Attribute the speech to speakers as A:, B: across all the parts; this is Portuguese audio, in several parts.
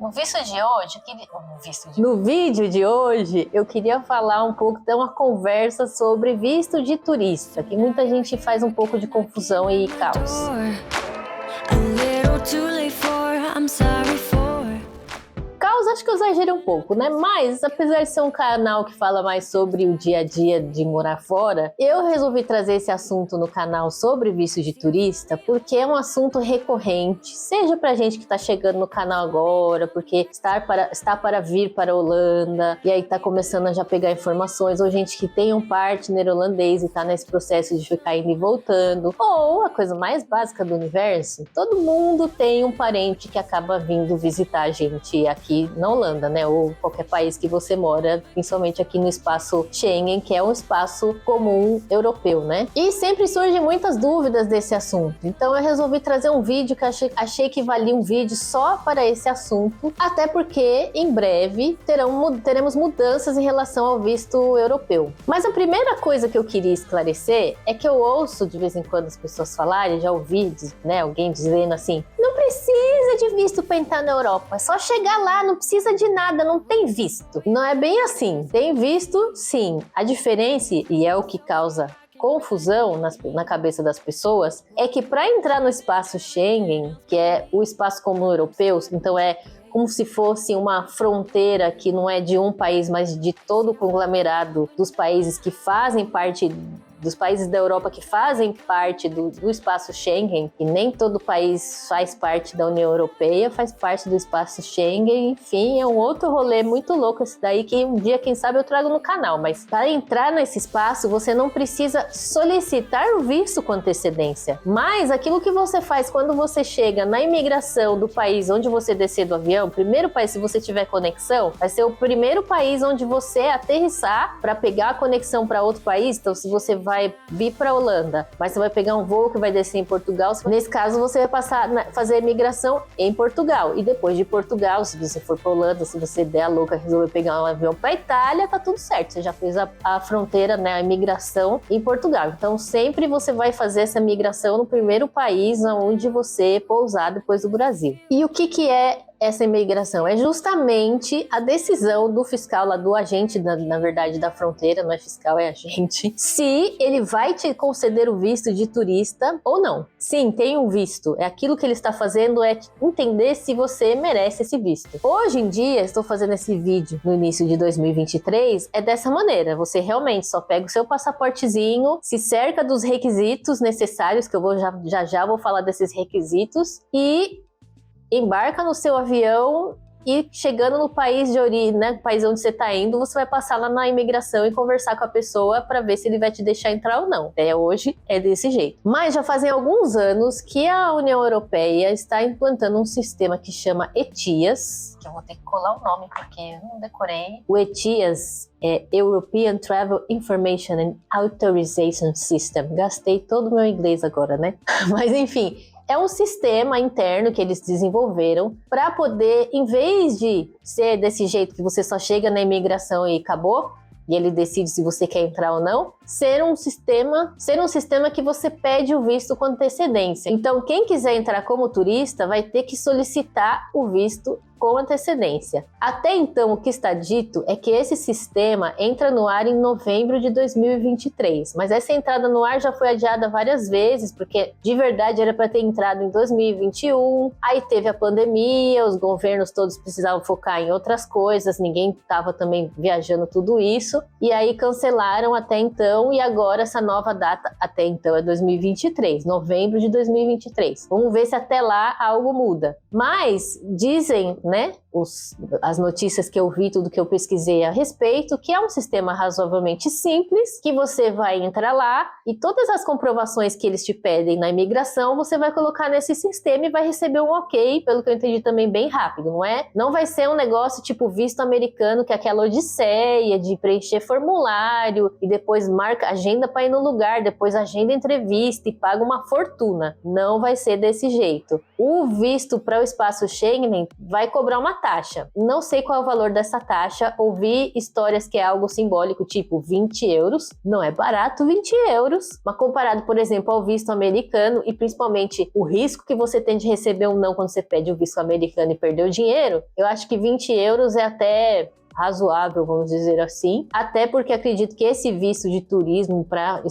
A: No visto de hoje,
B: No vídeo de hoje, eu queria falar um pouco, ter uma conversa sobre visto de turista, que muita gente faz um pouco de confusão e caos. Caos, acho que eu exagerei um pouco, né? Mas, apesar de ser um canal que fala mais sobre o dia a dia de morar fora, eu resolvi trazer esse assunto no canal sobre visto de turista, porque é um assunto recorrente, seja pra gente que tá chegando no canal agora, porque está para vir para a Holanda, e aí tá começando a já pegar informações, ou gente que tem um partner holandês e tá nesse processo de ficar indo e voltando, ou a coisa mais básica do universo, todo mundo tem um parente que acaba vindo visitar a gente aqui na Holanda, né? Ou qualquer país que você mora, principalmente aqui no espaço Schengen, que é um espaço comum europeu, né? E sempre surgem muitas dúvidas desse assunto. Então eu resolvi trazer um vídeo que achei que valia um vídeo só para esse assunto, até porque em breve teremos mudanças em relação ao visto europeu. Mas a primeira coisa que eu queria esclarecer é que eu ouço de vez em quando as pessoas falarem, já ouvi, né, alguém dizendo assim: não precisa de visto para entrar na Europa, é só chegar lá, não precisa de nada, não tem visto. Não é bem assim. Tem visto, sim. A diferença, e é o que causa confusão na cabeça das pessoas, é que para entrar no espaço Schengen, que é o espaço comum europeu, então é como se fosse uma fronteira que não é de um país, mas de todo o conglomerado dos países que fazem parte, dos países da Europa que fazem parte do espaço Schengen, e nem todo país faz parte da União Europeia, faz parte do espaço Schengen, enfim, é um outro rolê muito louco esse daí, que um dia, quem sabe, eu trago no canal. Mas para entrar nesse espaço, você não precisa solicitar o visto com antecedência, mas aquilo que você faz quando você chega na imigração do país onde você descer do avião, o primeiro país, se você tiver conexão, vai ser o primeiro país onde você aterrissar para pegar a conexão para outro país. Então, se você vai vir para a Holanda, mas você vai pegar um voo que vai descer em Portugal, nesse caso você vai fazer a imigração em Portugal, e depois de Portugal, se você for para a Holanda, se você der a louca, resolver pegar um avião para a Itália, tá tudo certo, você já fez a fronteira, né, a imigração em Portugal. Então sempre você vai fazer essa migração no primeiro país onde você pousar depois do Brasil. E o que é essa imigração? É justamente a decisão do fiscal lá, do agente, na verdade, da fronteira, não é fiscal, é agente, se ele vai te conceder o visto de turista ou não. Sim, tem um visto. É aquilo que ele está fazendo, é entender se você merece esse visto. Hoje em dia, estou fazendo esse vídeo no início de 2023, é dessa maneira. Você realmente só pega o seu passaportezinho, se cerca dos requisitos necessários, que eu vou já vou falar desses requisitos, e embarca no seu avião, e chegando no país de origem, né, país onde você está indo, você vai passar lá na imigração e conversar com a pessoa para ver se ele vai te deixar entrar ou não. Até hoje é desse jeito. Mas já fazem alguns anos que a União Europeia está implantando um sistema que chama ETIAS, que eu vou ter que colar o nome porque eu não decorei. O ETIAS é European Travel Information and Authorization System. Gastei todo o meu inglês agora, né? Mas enfim, é um sistema interno que eles desenvolveram para poder, em vez de ser desse jeito que você só chega na imigração e acabou, e ele decide se você quer entrar ou não, ser um sistema que você pede o visto com antecedência. Então, quem quiser entrar como turista vai ter que solicitar o visto com antecedência. Até então, o que está dito é que esse sistema entra no ar em novembro de 2023, mas essa entrada no ar já foi adiada várias vezes, porque de verdade era para ter entrado em 2021, aí teve a pandemia, os governos todos precisavam focar em outras coisas, ninguém estava também viajando tudo isso, e aí cancelaram até então, e agora essa nova data, até então é 2023, novembro de 2023. Vamos ver se até lá algo muda. Mas dizem, né, as notícias que eu vi, tudo que eu pesquisei a respeito, que é um sistema razoavelmente simples, que você vai entrar lá e todas as comprovações que eles te pedem na imigração, você vai colocar nesse sistema e vai receber um ok, pelo que eu entendi também bem rápido, não é? Não vai ser um negócio tipo visto americano, que é aquela odisseia de preencher formulário e depois marca agenda para ir no lugar, depois agenda entrevista e paga uma fortuna. Não vai ser desse jeito. O visto para o espaço Schengen vai cobrar uma taxa. Não sei qual é o valor dessa taxa, ouvi histórias que é algo simbólico, tipo 20 euros. Não é barato 20 euros, mas comparado, por exemplo, ao visto americano e principalmente o risco que você tem de receber um não quando você pede o visto americano e perder o dinheiro, eu acho que 20 euros é até razoável, vamos dizer assim, até porque acredito que esse visto de turismo para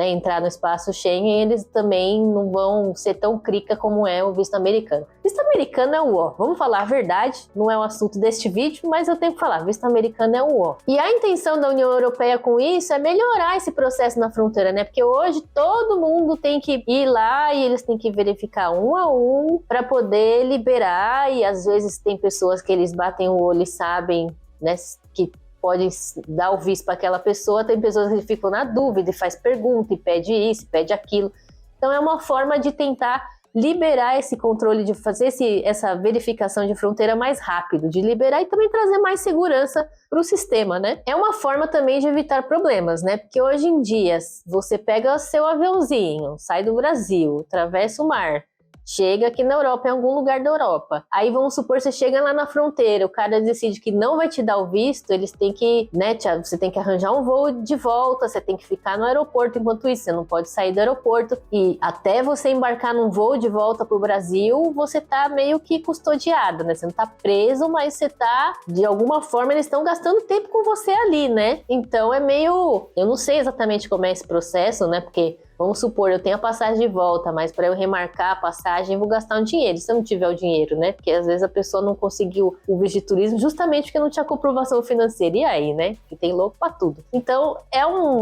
B: entrar no espaço Schengen, eles também não vão ser tão crica como é o visto americano. Visto americano é o ó. Vamos falar a verdade, não é o assunto deste vídeo, mas eu tenho que falar, visto americano é o ó. E a intenção da União Europeia com isso é melhorar esse processo na fronteira, né? Porque hoje todo mundo tem que ir lá e eles têm que verificar um a um para poder liberar, e às vezes tem pessoas que eles batem o olho e sabem, né, que podem dar o visto para aquela pessoa, tem pessoas que ficam na dúvida e faz pergunta e pede isso, pede aquilo. Então é uma forma de tentar liberar esse controle, de fazer essa verificação de fronteira mais rápido, de liberar e também trazer mais segurança para o sistema, né? É uma forma também de evitar problemas, né? Porque hoje em dia, você pega o seu aviãozinho, sai do Brasil, atravessa o mar, chega aqui na Europa, em algum lugar da Europa. Aí vamos supor, você chega lá na fronteira, o cara decide que não vai te dar o visto, eles têm que, né, você tem que arranjar um voo de volta, você tem que ficar no aeroporto enquanto isso, você não pode sair do aeroporto. E até você embarcar num voo de volta pro Brasil, você tá meio que custodiado, né? Você não tá preso, mas você tá, de alguma forma, eles estão gastando tempo com você ali, né? Então é meio... Eu não sei exatamente como é esse processo, né? Porque... Vamos supor, eu tenho a passagem de volta, mas para eu remarcar a passagem, eu vou gastar um dinheiro. Se eu não tiver o dinheiro, né? Porque às vezes a pessoa não conseguiu o visto de turismo justamente porque não tinha comprovação financeira. E aí, né? Que tem louco para tudo. Então,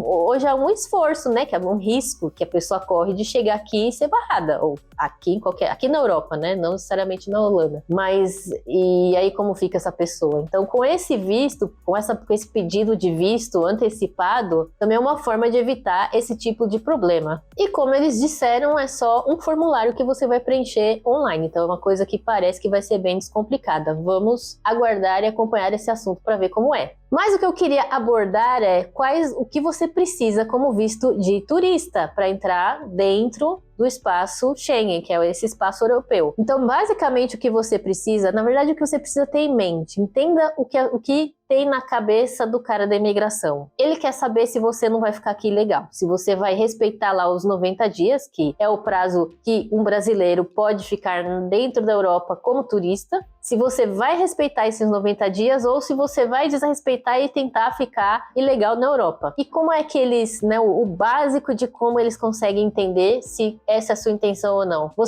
B: hoje é um esforço, né? Que é um risco que a pessoa corre de chegar aqui e ser barrada. Ou aqui na Europa, né? Não necessariamente na Holanda. Mas, e aí como fica essa pessoa? Então, com esse visto, com esse pedido de visto antecipado, também é uma forma de evitar esse tipo de problema. E como eles disseram, é só um formulário que você vai preencher online. Então é uma coisa que parece que vai ser bem descomplicada. Vamos aguardar e acompanhar esse assunto para ver como é. Mas o que eu queria abordar é o que você precisa como visto de turista para entrar dentro do espaço Schengen, que é esse espaço europeu. Então, basicamente, o que você precisa, na verdade, o que você precisa ter em mente, entenda o que tem na cabeça do cara da imigração. Ele quer saber se você não vai ficar aqui ilegal, se você vai respeitar lá os 90 dias, que é o prazo que um brasileiro pode ficar dentro da Europa como turista, se você vai respeitar esses 90 dias ou se você vai desrespeitar e tentar ficar ilegal na Europa. E como é que eles, né, o básico de como eles conseguem entender se essa é a sua intenção ou não. O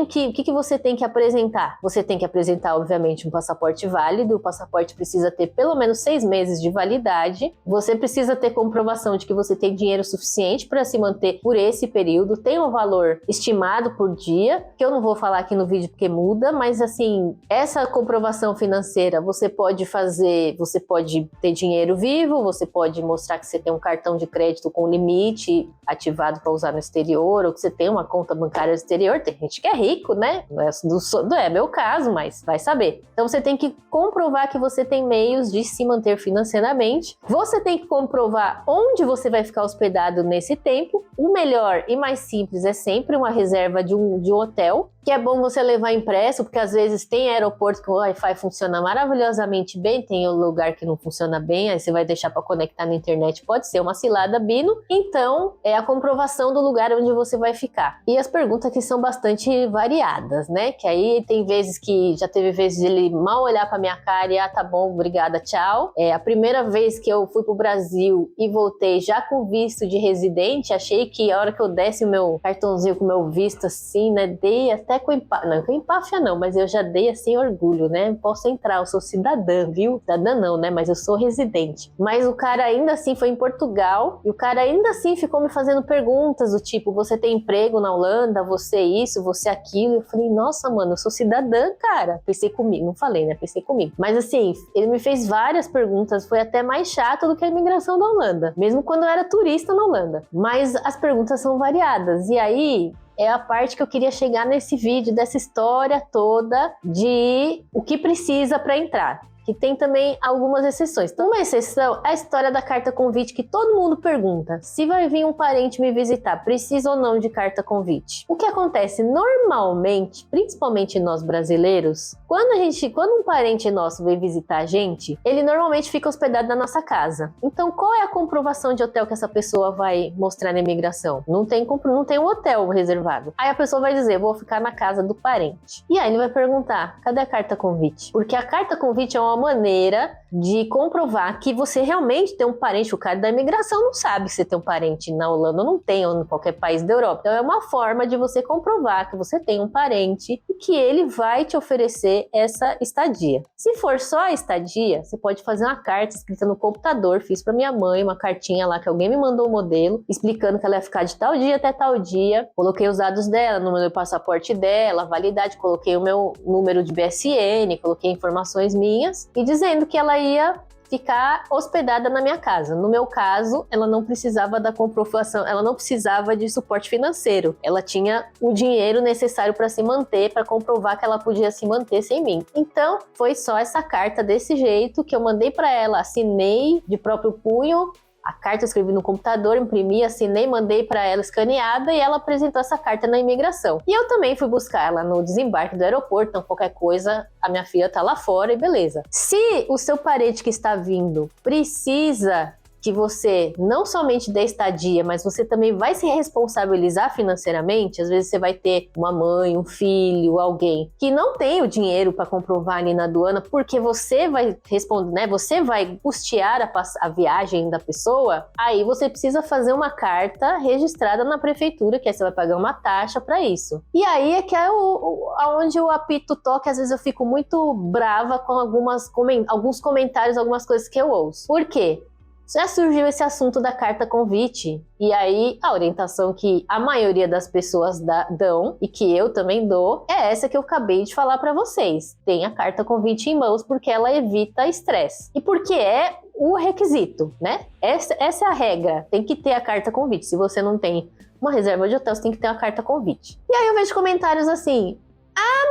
B: que você tem que apresentar? Você tem que apresentar, obviamente, um passaporte válido. O passaporte precisa ter pelo menos 6 meses de validade. Você precisa ter comprovação de que você tem dinheiro suficiente para se manter por esse período. Tem um valor estimado por dia, que eu não vou falar aqui no vídeo porque muda, mas assim, essa comprovação financeira você pode ter dinheiro vivo, você pode mostrar que você tem um cartão de crédito com limite ativado para usar no exterior, ou que você tem uma conta bancária no exterior. Tem gente que é rico, né? Não é meu caso, mas vai saber. Então você tem que comprovar que você tem meios de se manter financeiramente. Você tem que comprovar onde você vai ficar hospedado nesse tempo. O melhor e mais simples é sempre uma reserva de um hotel, que é bom você levar impresso, porque às vezes tem aeroporto que o Wi-Fi funciona maravilhosamente bem, tem um lugar que não funciona bem, aí você vai deixar para conectar na internet, pode ser uma cilada bino. Então, é a comprovação do lugar onde você vai ficar. E as perguntas aqui são bastante variadas, né? Que aí tem vezes que, já teve vezes de ele mal olhar pra minha cara e, tá bom, obrigada, tchau. A primeira vez que eu fui pro Brasil e voltei já com visto de residente, achei que a hora que eu desse o meu cartãozinho com o meu visto assim, né, dei até com empáfia não, mas eu já dei assim orgulho, né? Posso entrar, eu sou cidadã, viu? Cidadã não, né? Mas eu sou residente. Mas o cara ainda assim foi em Portugal e o cara ainda assim ficou me fazendo perguntas do tipo, você tem emprego na Holanda? Você isso, você aquilo? Eu falei, nossa, mano, eu sou cidadã, cara. Pensei comigo, não falei, né? Pensei comigo. Mas assim, ele me fez várias perguntas, foi até mais chato do que a imigração da Holanda, mesmo quando eu era turista na Holanda. Mas as perguntas são variadas. E aí, é a parte que eu queria chegar nesse vídeo, dessa história toda de o que precisa para entrar. que tem também algumas exceções. Então, uma exceção é a história da carta convite, que todo mundo pergunta: se vai vir um parente me visitar, precisa ou não de carta convite? O que acontece normalmente, principalmente nós brasileiros, quando um parente nosso vem visitar a gente, ele normalmente fica hospedado na nossa casa. Então, qual é a comprovação de hotel que essa pessoa vai mostrar na imigração? Não tem um hotel reservado. Aí a pessoa vai dizer: vou ficar na casa do parente. E aí ele vai perguntar: cadê a carta convite? Porque a carta convite é uma maneira de comprovar que você realmente tem um parente. O cara da imigração não sabe se tem um parente na Holanda, não tem, ou em qualquer país da Europa. Então é uma forma de você comprovar que você tem um parente e que ele vai te oferecer essa estadia. Se for só a estadia, você pode fazer uma carta escrita no computador. Fiz para minha mãe uma cartinha lá que alguém me mandou o modelo, explicando que ela ia ficar de tal dia até tal dia. Coloquei os dados dela, o número do passaporte dela, a validade, coloquei o meu número de BSN, coloquei informações minhas e dizendo que ela ia ficar hospedada na minha casa. No meu caso, ela não precisava da comprovação, ela não precisava de suporte financeiro. Ela tinha o dinheiro necessário para se manter, para comprovar que ela podia se manter sem mim. Então, foi só essa carta desse jeito que eu mandei para ela, assinei de próprio punho. A carta eu escrevi no computador, imprimi, assinei, mandei para ela escaneada e ela apresentou essa carta na imigração. E eu também fui buscar ela no desembarque do aeroporto, então qualquer coisa, a minha filha tá lá fora e beleza. Se o seu parente que está vindo precisa que você não somente dê estadia, mas você também vai se responsabilizar financeiramente. Às vezes você vai ter uma mãe, um filho, alguém que não tem o dinheiro para comprovar ali na aduana, porque você vai responder, né? Você vai custear a viagem da pessoa. Aí você precisa fazer uma carta registrada na prefeitura, que aí você vai pagar uma taxa para isso. E aí é que é onde o apito toca. Às vezes eu fico muito brava com alguns comentários, algumas coisas que eu ouço. Por quê? Já surgiu esse assunto da carta convite, e aí a orientação que a maioria das pessoas dão, e que eu também dou, é essa que eu acabei de falar para vocês. Tem a carta convite em mãos porque ela evita estresse. E porque é o requisito, né? Essa é a regra, tem que ter a carta convite. Se você não tem uma reserva de hotel, você tem que ter a carta convite. E aí eu vejo comentários assim: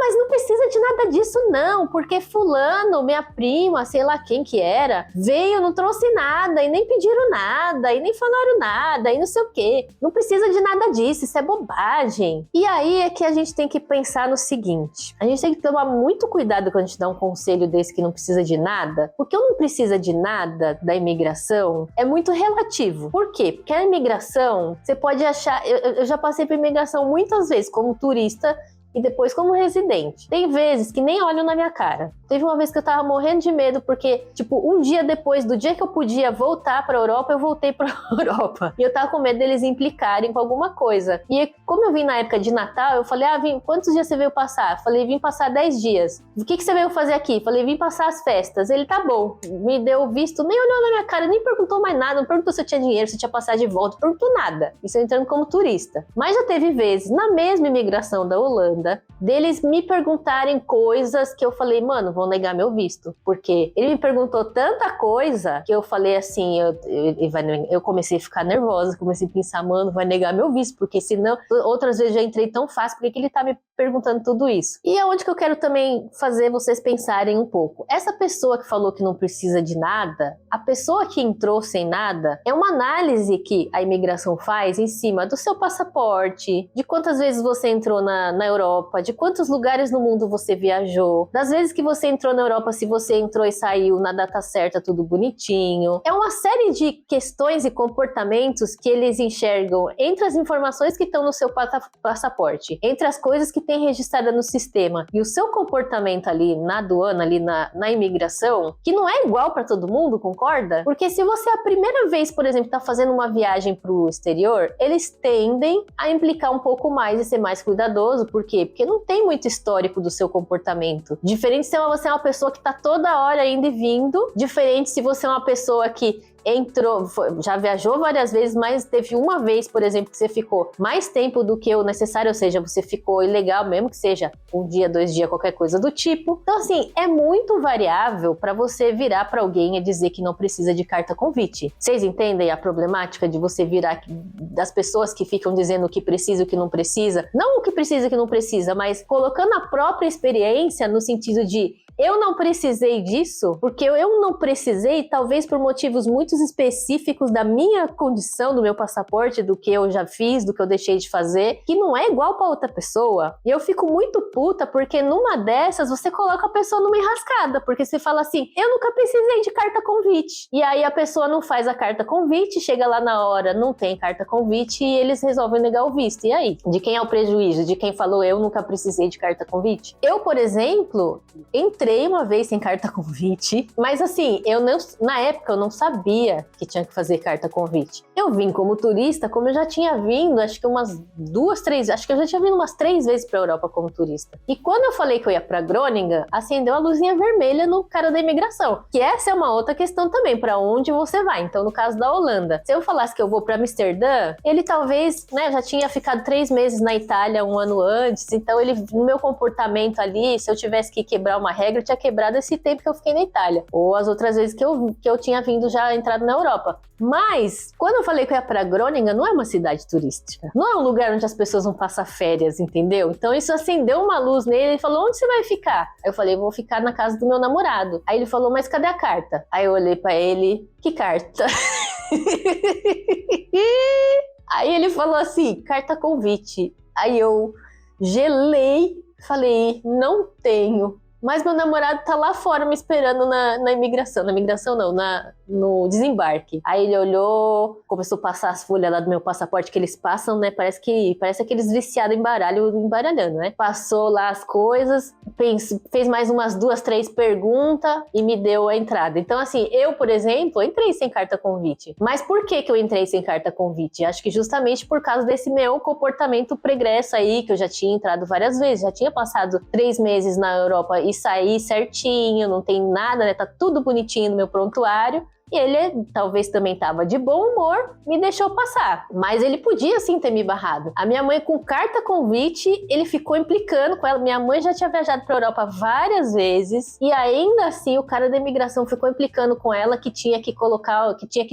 B: mas não precisa de nada disso não, porque fulano, minha prima, sei lá quem que era, veio, não trouxe nada, e nem pediram nada, e nem falaram nada, e não sei o quê. Não precisa de nada disso, isso é bobagem. E aí é que a gente tem que pensar no seguinte: a gente tem que tomar muito cuidado quando a gente dá um conselho desse que não precisa de nada, porque o não precisa de nada da imigração é muito relativo. Por quê? Porque a imigração, você pode achar... Eu já passei por imigração muitas vezes como turista e depois como residente. Tem vezes que nem olham na minha cara. Teve uma vez que eu tava morrendo de medo, porque, um dia depois do dia que eu podia voltar pra Europa, eu voltei pra Europa. E eu tava com medo deles implicarem com alguma coisa. E como eu vim na época de Natal, eu falei: quantos dias você veio passar? Falei: vim passar 10 dias. O que você veio fazer aqui? Falei: vim passar as festas. Ele: tá bom. Me deu visto, nem olhou na minha cara, nem perguntou mais nada, não perguntou se eu tinha dinheiro, se eu tinha passagem de volta, não perguntou nada. Isso eu entrando como turista. Mas já teve vezes, na mesma imigração da Holanda, deles me perguntarem coisas que eu falei: mano, vou negar meu visto. Porque ele me perguntou tanta coisa que eu falei assim, eu comecei a ficar nervosa, comecei a pensar: mano, vai negar meu visto, porque senão, outras vezes já entrei tão fácil, por que ele tá me perguntando tudo isso? E é onde que eu quero também fazer vocês pensarem um pouco. Essa pessoa que falou que não precisa de nada, a pessoa que entrou sem nada, é uma análise que a imigração faz em cima do seu passaporte, de quantas vezes você entrou na Europa, de quantos lugares no mundo você viajou, das vezes que você entrou na Europa, se você entrou e saiu na data certa, tudo bonitinho. É uma série de questões e comportamentos que eles enxergam entre as informações que estão no seu passaporte, entre as coisas que tem registrada no sistema e o seu comportamento ali na aduana, ali na imigração, que não é igual para todo mundo, concorda? Porque se você a primeira vez, por exemplo, está fazendo uma viagem para o exterior, eles tendem a implicar um pouco mais e ser mais cuidadoso. Por quê? Porque não tem muito histórico do seu comportamento. Diferente se você é uma pessoa que está toda hora indo e vindo, diferente se você é uma pessoa que entrou, já viajou várias vezes, mas teve uma vez, por exemplo, que você ficou mais tempo do que o necessário, ou seja, você ficou ilegal, mesmo que seja um dia, 2 dias, qualquer coisa do tipo. Então, assim, é muito variável para você virar para alguém e dizer que não precisa de carta convite. Vocês entendem a problemática de você virar das pessoas que ficam dizendo o que precisa e o que não precisa? Não o que precisa e o que não precisa, mas colocando a própria experiência no sentido de: eu não precisei disso, porque eu não precisei, talvez por motivos muito específicos da minha condição, do meu passaporte, do que eu já fiz, do que eu deixei de fazer, que não é igual pra outra pessoa. E eu fico muito puta, porque numa dessas você coloca a pessoa numa enrascada, porque você fala assim, eu nunca precisei de carta convite. E aí a pessoa não faz a carta convite, chega lá na hora, não tem carta convite e eles resolvem negar o visto. E aí? De quem é o prejuízo? De quem falou eu nunca precisei de carta convite? Eu, por exemplo, entrei uma vez sem carta convite, mas assim, na época eu não sabia que tinha que fazer carta convite. Eu vim como turista, como eu já tinha vindo, acho que umas 2, 3, acho que eu já tinha vindo umas 3 vezes pra Europa como turista. E quando eu falei que eu ia pra Groningen, acendeu a luzinha vermelha no cara da imigração. Que essa é uma outra questão também, pra onde você vai. Então, no caso da Holanda, se eu falasse que eu vou pra Amsterdã, ele talvez, né, já tinha ficado 3 meses na Itália 1 ano antes, então ele, no meu comportamento ali, se eu tivesse que quebrar uma regra, eu tinha quebrado esse tempo que eu fiquei na Itália. Ou as outras vezes que eu tinha vindo já entrado na Europa. Mas, quando eu falei que eu ia pra Groningen, não é uma cidade turística. Não é um lugar onde as pessoas vão passar férias, entendeu? Então isso acendeu uma luz nele, ele falou, onde você vai ficar? Aí eu falei, eu vou ficar na casa do meu namorado. Aí ele falou, mas cadê a carta? Aí eu olhei pra ele, que carta? Aí ele falou assim, carta convite. Aí eu gelei, falei, não tenho. Mas meu namorado tá lá fora me esperando na imigração. Na imigração não, no desembarque. Aí ele olhou, começou a passar as folhas lá do meu passaporte que eles passam, né? Parece aqueles viciados em baralho, embaralhando, né? Passou lá as coisas, fez mais umas 2, 3 perguntas e me deu a entrada. Então assim, eu, por exemplo, entrei sem carta convite. Mas por que eu entrei sem carta convite? Acho que justamente por causa desse meu comportamento pregresso aí, que eu já tinha entrado várias vezes. Já tinha passado 3 meses na Europa e saí certinho, não tem nada, né? Tá tudo bonitinho no meu prontuário. E ele talvez também tava de bom humor, me deixou passar. Mas ele podia sim ter me barrado. A minha mãe com carta convite, ele ficou implicando com ela. Minha mãe já tinha viajado pra Europa várias vezes. E ainda assim o cara da imigração ficou implicando com ela que tinha que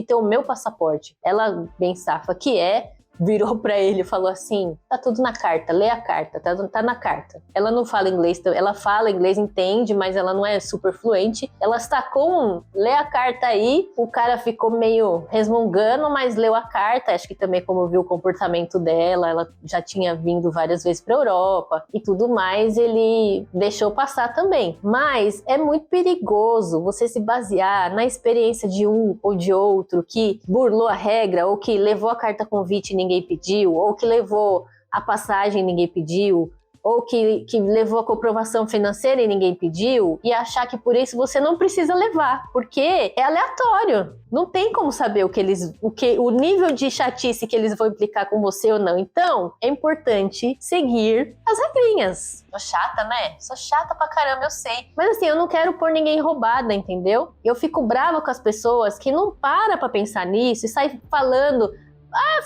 B: ter o meu passaporte. Ela, bem safa que é, virou pra ele e falou assim, tá tudo na carta, lê a carta, tá na carta. Ela não fala inglês, ela fala inglês, entende, mas ela não é super fluente. Ela sacou lê a carta aí, o cara ficou meio resmungando, mas leu a carta, acho que também como viu o comportamento dela, ela já tinha vindo várias vezes pra Europa e tudo mais, ele deixou passar também. Mas é muito perigoso você se basear na experiência de um ou de outro que burlou a regra ou que levou a carta convite e ninguém pediu, ou que levou a passagem e ninguém pediu, ou que levou a comprovação financeira e ninguém pediu, e achar que por isso você não precisa levar, porque é aleatório. Não tem como saber o nível de chatice que eles vão implicar com você ou não. Então, é importante seguir as regrinhas. Sou chata, né? Sou chata pra caramba, eu sei. Mas assim, eu não quero pôr ninguém roubada, entendeu? Eu fico brava com as pessoas que não param pra pensar nisso e saem falando,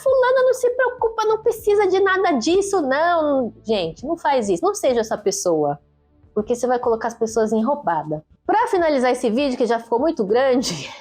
B: fulana não se preocupa, não precisa de nada disso, não. Gente, não faz isso, não seja essa pessoa, porque você vai colocar as pessoas em roubada. Para finalizar esse vídeo, que já ficou muito grande,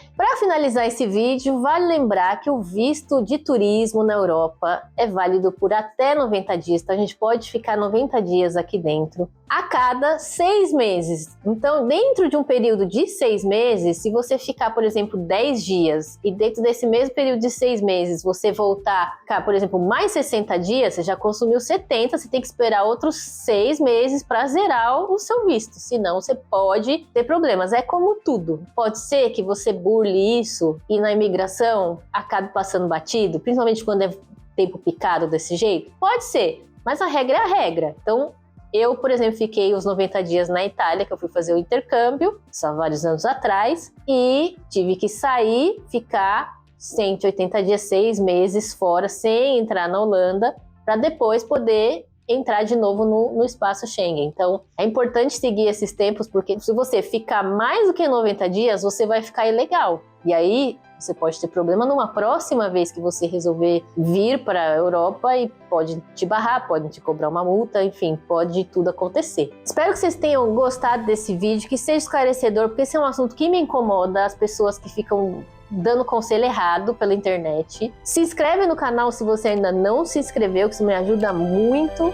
B: vale lembrar que o visto de turismo na Europa é válido por até 90 dias, então a gente pode ficar 90 dias aqui dentro, a cada 6 meses. Então, dentro de um período de 6 meses, se você ficar, por exemplo, 10 dias, e dentro desse mesmo período de 6 meses, você voltar, ficar, por exemplo, mais 60 dias, você já consumiu 70, você tem que esperar outros 6 meses para zerar o seu visto, senão você pode ter problemas. É como tudo. Pode ser que você burle isso e na imigração acabe passando batido, principalmente quando é tempo picado desse jeito. Pode ser, mas a regra é a regra. Então, eu, por exemplo, fiquei os 90 dias na Itália, que eu fui fazer o intercâmbio, isso há vários anos atrás, e tive que sair, ficar 180 dias, 6 meses fora, sem entrar na Holanda, para depois poder entrar de novo no espaço Schengen. Então, é importante seguir esses tempos, porque se você ficar mais do que 90 dias, você vai ficar ilegal. E aí, você pode ter problema numa próxima vez que você resolver vir para a Europa e pode te barrar, pode te cobrar uma multa, enfim, pode tudo acontecer. Espero que vocês tenham gostado desse vídeo, que seja esclarecedor, porque esse é um assunto que me incomoda, as pessoas que ficam dando conselho errado pela internet. Se inscreve no canal se você ainda não se inscreveu, que isso me ajuda muito.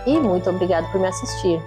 B: E muito obrigado por me assistir.